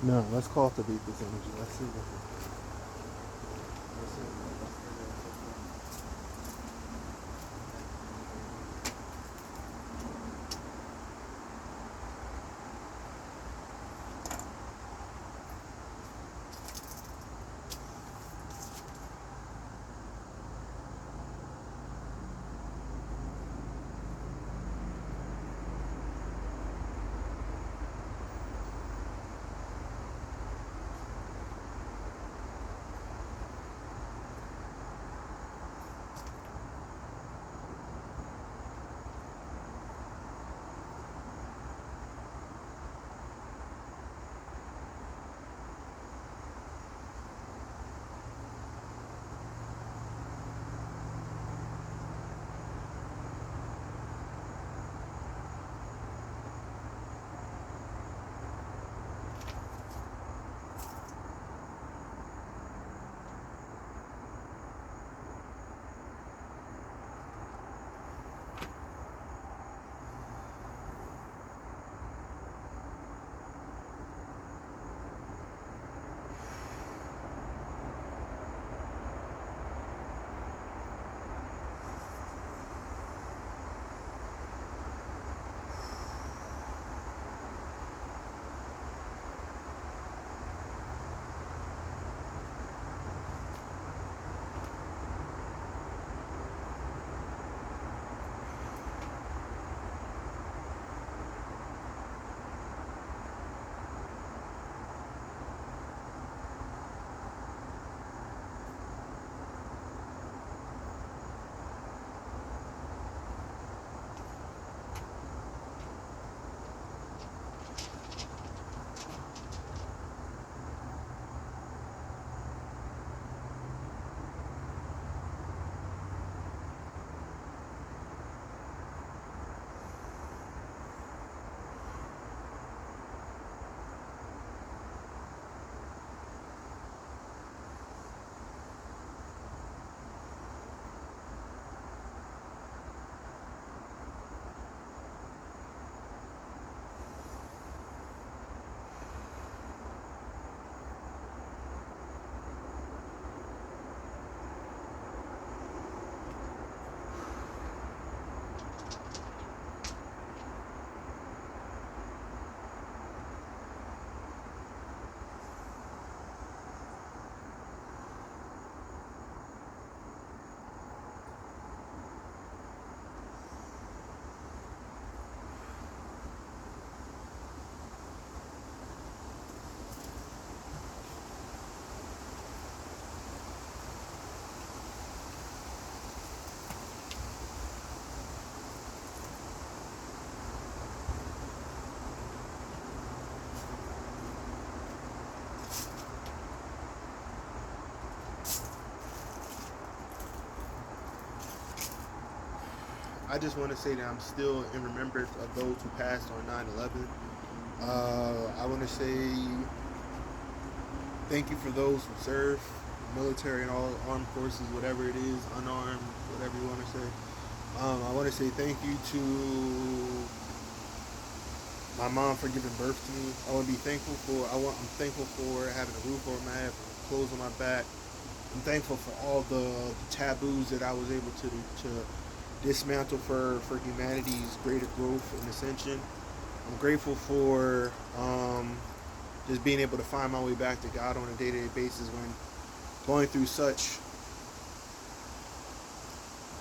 No, let's cultivate this energy. Let's see what let's see. I just want to say that I'm still in remembrance of those who passed on 9/11. I want to say thank you for those who serve, military and all armed forces, whatever it is, unarmed, whatever you want to say. I want to say thank you to my mom for giving birth to me. I want to be thankful for. I'm thankful for having a roof over my head, clothes on my back. I'm thankful for all the taboos that I was able to dismantle for humanity's greater growth and ascension. I'm grateful for just being able to find my way back to God on a day-to-day basis when going through such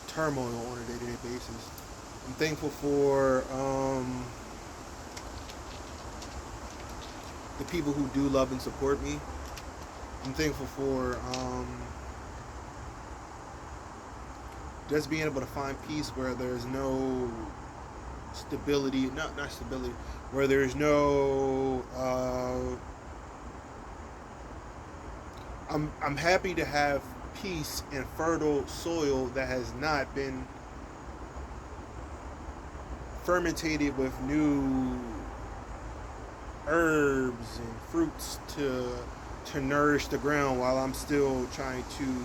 turmoil on a day-to-day basis. I'm thankful for the people who do love and support me. I'm thankful for just being able to find peace where there's no stability, not stability, where there's no. I'm happy to have peace and fertile soil that has not been fermented with new herbs and fruits to nourish the ground while I'm still trying to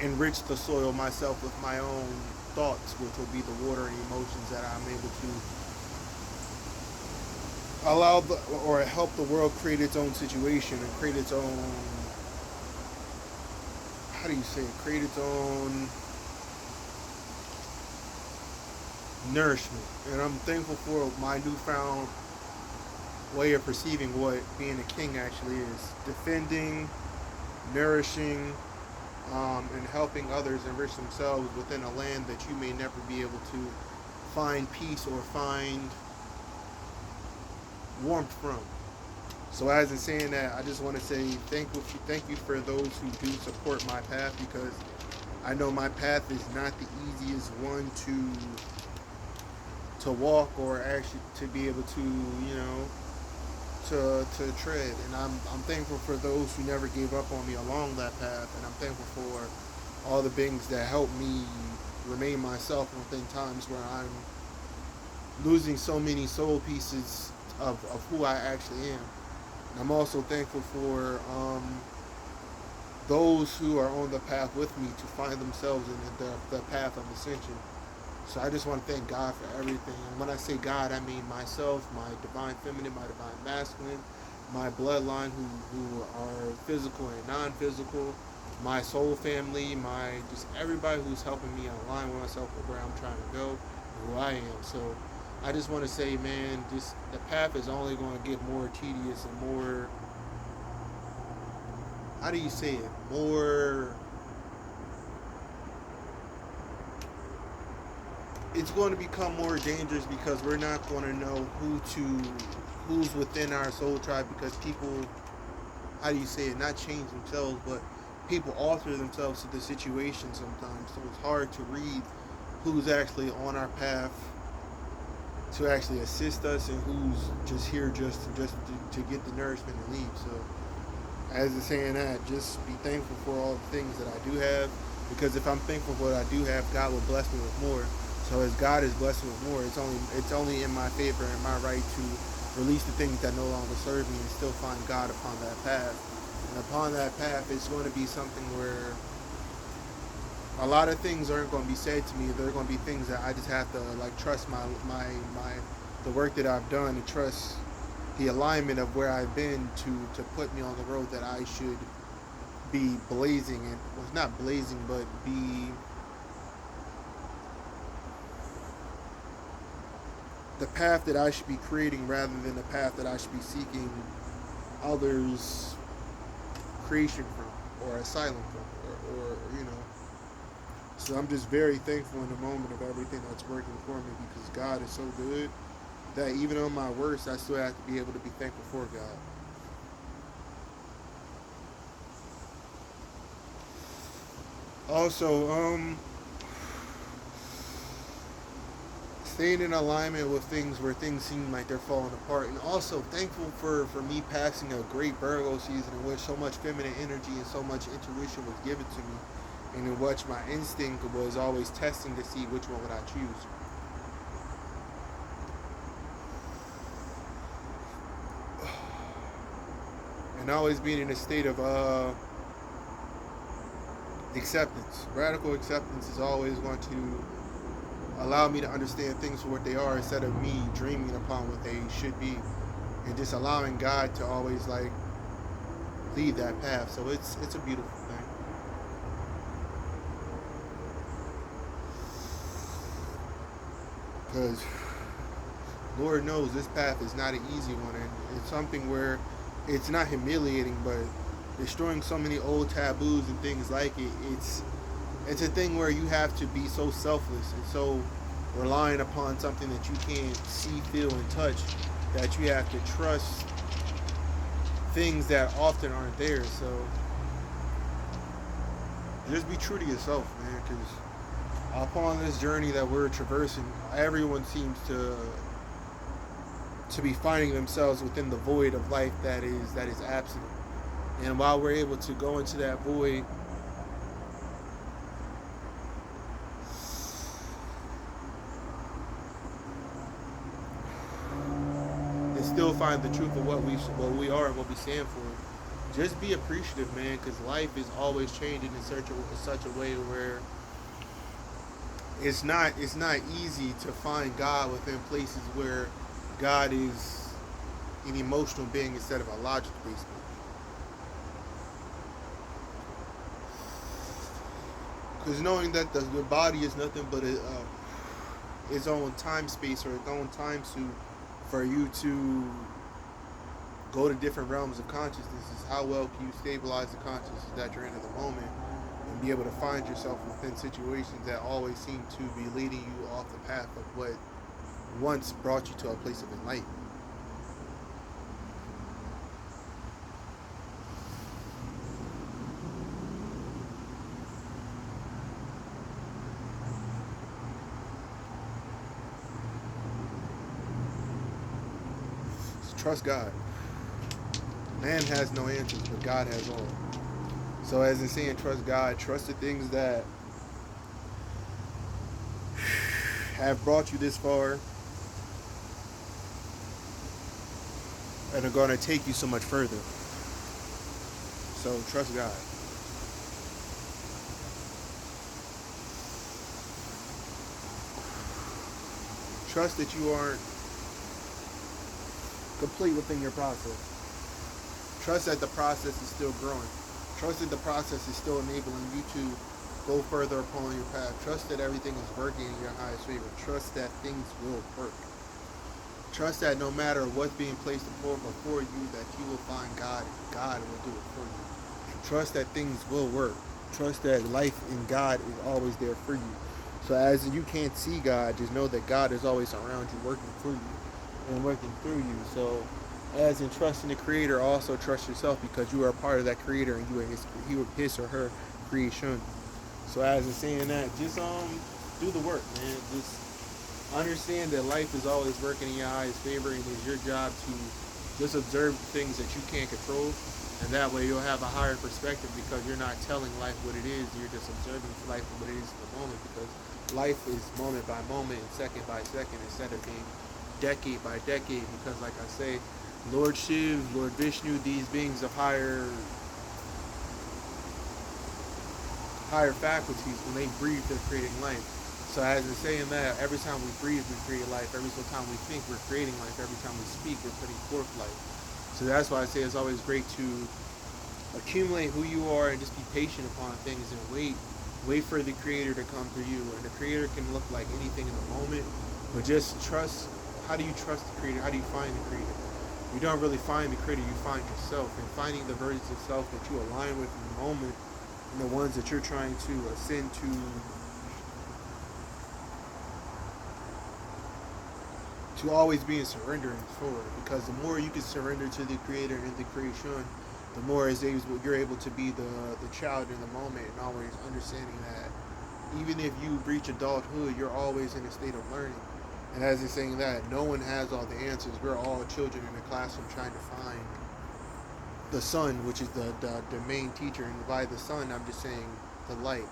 enrich the soil myself with my own thoughts, which will be the water and emotions that I'm able to allow the or help the world create its own situation and create its own, how do you say it, create its own nourishment. And I'm thankful for my newfound way of perceiving what being a king actually is: defending, nourishing, and helping others enrich themselves within a land that you may never be able to find peace or find warmth from. So as in saying that, I just want to say thank you for those who do support my path, because I know my path is not the easiest one to walk, or actually to be able to, to tread. And I'm thankful for those who never gave up on me along that path, and I'm thankful for all the things that help me remain myself within times where I'm losing so many soul pieces of who I actually am. And I'm also thankful for those who are on the path with me to find themselves in the path of ascension. So I just want to thank God for everything. And when I say God, I mean myself, my divine feminine, my divine masculine, my bloodline who are physical and non-physical, my soul family, my just everybody who's helping me align with myself with where I'm trying to go, and who I am. So I just want to say, man, just the path is only going to get more tedious and more, how do you say it, more, it's going to become more dangerous, because we're not going to know who's within our soul tribe, because people, how do you say it, not change themselves, but people alter themselves to the situation sometimes. So it's hard to read who's actually on our path to actually assist us, and who's just here to get the nourishment and leave. So as it's saying that, just be thankful for all the things that I do have, because if I'm thankful for what I do have, God will bless me with more. So as God is blessing with more, it's only in my favor and my right to release the things that no longer serve me and still find God upon that path. And upon that path, it's going to be something where a lot of things aren't going to be said to me. They're going to be things that I just have to like trust my the work that I've done, and trust the alignment of where I've been to put me on the road that I should be blazing, and well, not blazing, but be the path that I should be creating, rather than the path that I should be seeking others' creation from, or asylum from, or you know. So I'm just very thankful in the moment of everything that's working for me, because God is so good that even on my worst, I still have to be able to be thankful for God. Also, staying in alignment with things where things seem like they're falling apart, and also thankful for me passing a great Virgo season in which so much feminine energy and so much intuition was given to me, and in which my instinct was always testing to see which one would I choose. And always being in a state of acceptance. Radical acceptance is always going to allow me to understand things for what they are, instead of me dreaming upon what they should be, and just allowing God to always like lead that path. So it's a beautiful thing. Because Lord knows this path is not an easy one, and it's something where it's not humiliating, but destroying so many old taboos and things like it. It's a thing where you have to be so selfless and so relying upon something that you can't see, feel, and touch, that you have to trust things that often aren't there. So just be true to yourself, man, because upon this journey that we're traversing, everyone seems to be finding themselves within the void of life that is absent. And while we're able to go into that void and still find the truth of what we are and what we stand for, just be appreciative, man, because life is always changing in such a way where it's not easy to find God within places where God is an emotional being instead of a logic-based being. Because knowing that the body is nothing but its own time space or its own time to for you to go to different realms of consciousness is how well can you stabilize the consciousness that you're in at the moment and be able to find yourself within situations that always seem to be leading you off the path of what once brought you to a place of enlightenment. So trust God. Man has no answers, but God has all. So as in saying trust God, trust the things that have brought you this far and are going to take you so much further. So trust God. Trust that you aren't complete within your process. Trust that the process is still growing. Trust that the process is still enabling you to go further upon your path. Trust that everything is working in your highest favor. Trust that things will work. Trust that no matter what's being placed before you, that you will find God and God will do it for you. Trust that things will work. Trust that life in God is always there for you. So as you can't see God, just know that God is always around you, working for you and working through you. So as in trusting the Creator, also trust yourself because you are a part of that Creator and you are his or her creation. So as in saying that, just do the work, man. Just understand that life is always working in your highest favor, and it's your job to just observe things that you can't control, and that way you'll have a higher perspective because you're not telling life what it is. You're just observing life what it is in the moment because life is moment by moment and second by second instead of being decade by decade. Because, like I say, Lord Shiv, Lord Vishnu, these beings of higher faculties, when they breathe, they're creating life. So as in saying that, every time we breathe, we create life. Every single time we think, we're creating life. Every time we speak, we're putting forth life. So that's why I say it's always great to accumulate who you are and just be patient upon things and wait for the Creator to come through you. And the Creator can look like anything in the moment, but just trust. How do you trust the Creator? How do you find the Creator? You don't really find the Creator, you find yourself. And finding the versions of self that you align with in the moment and the ones that you're trying to ascend to always be in surrendering forward, because the more you can surrender to the Creator and the creation, the more you're able to be the child in the moment and always understanding that even if you reach adulthood, you're always in a state of learning. And as he's saying that, no one has all the answers. We're all children in a classroom trying to find the sun, which is the main teacher. And by the sun, I'm just saying the light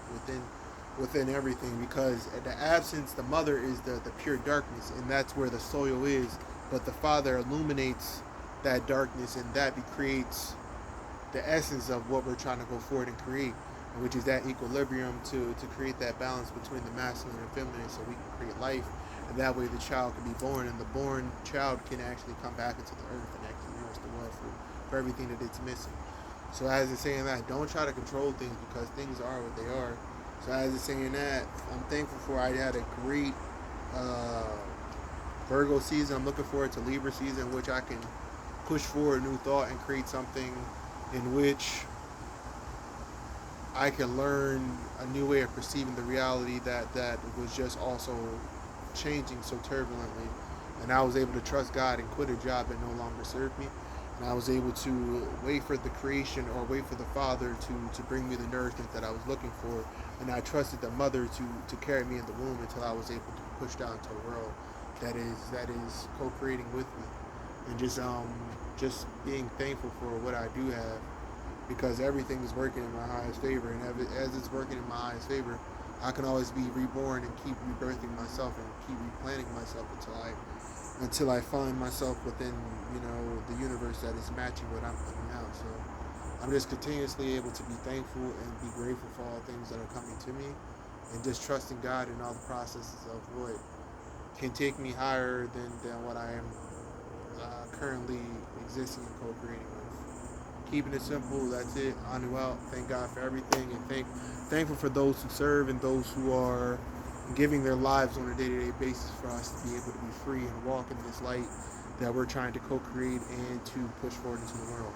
within everything, because the absence, the mother is the pure darkness, and that's where the soil is. But the Father illuminates that darkness, and that creates the essence of what we're trying to go forward and create, which is that equilibrium to create that balance between the masculine and feminine, so we can create life, and that way the child can be born, and the born child can actually come back into the earth and actually nourish the world for everything that it's missing. So as it's saying that, don't try to control things because things are what they are. So as it's saying that, I'm thankful for I had a great uh, Virgo season. I'm looking forward to Libra season, which I can push forward new thought and create something in which I can learn a new way of perceiving the reality that was just also changing so turbulently. And I was able to trust God and quit a job that no longer served me. And I was able to wait for the creation or wait for the Father to bring me the nourishment that I was looking for. And I trusted the mother to carry me in the womb until I was able to push down to a world that is co-creating with me. And just being thankful for what I do have, because everything is working in my highest favor, and as it's working in my highest favor, I can always be reborn and keep rebirthing myself and keep replanting myself until I find myself within the universe that is matching what I'm putting out. So I'm just continuously able to be thankful and be grateful for all things that are coming to me, and just trusting God in all the processes of what can take me higher than what I am currently existing and co-creating with. Keeping it simple, that's it. On and out. Thank God for everything, and thankful for those who serve and those who are giving their lives on a day-to-day basis for us to be able to be free and walk in this light that we're trying to co-create and to push forward into the world.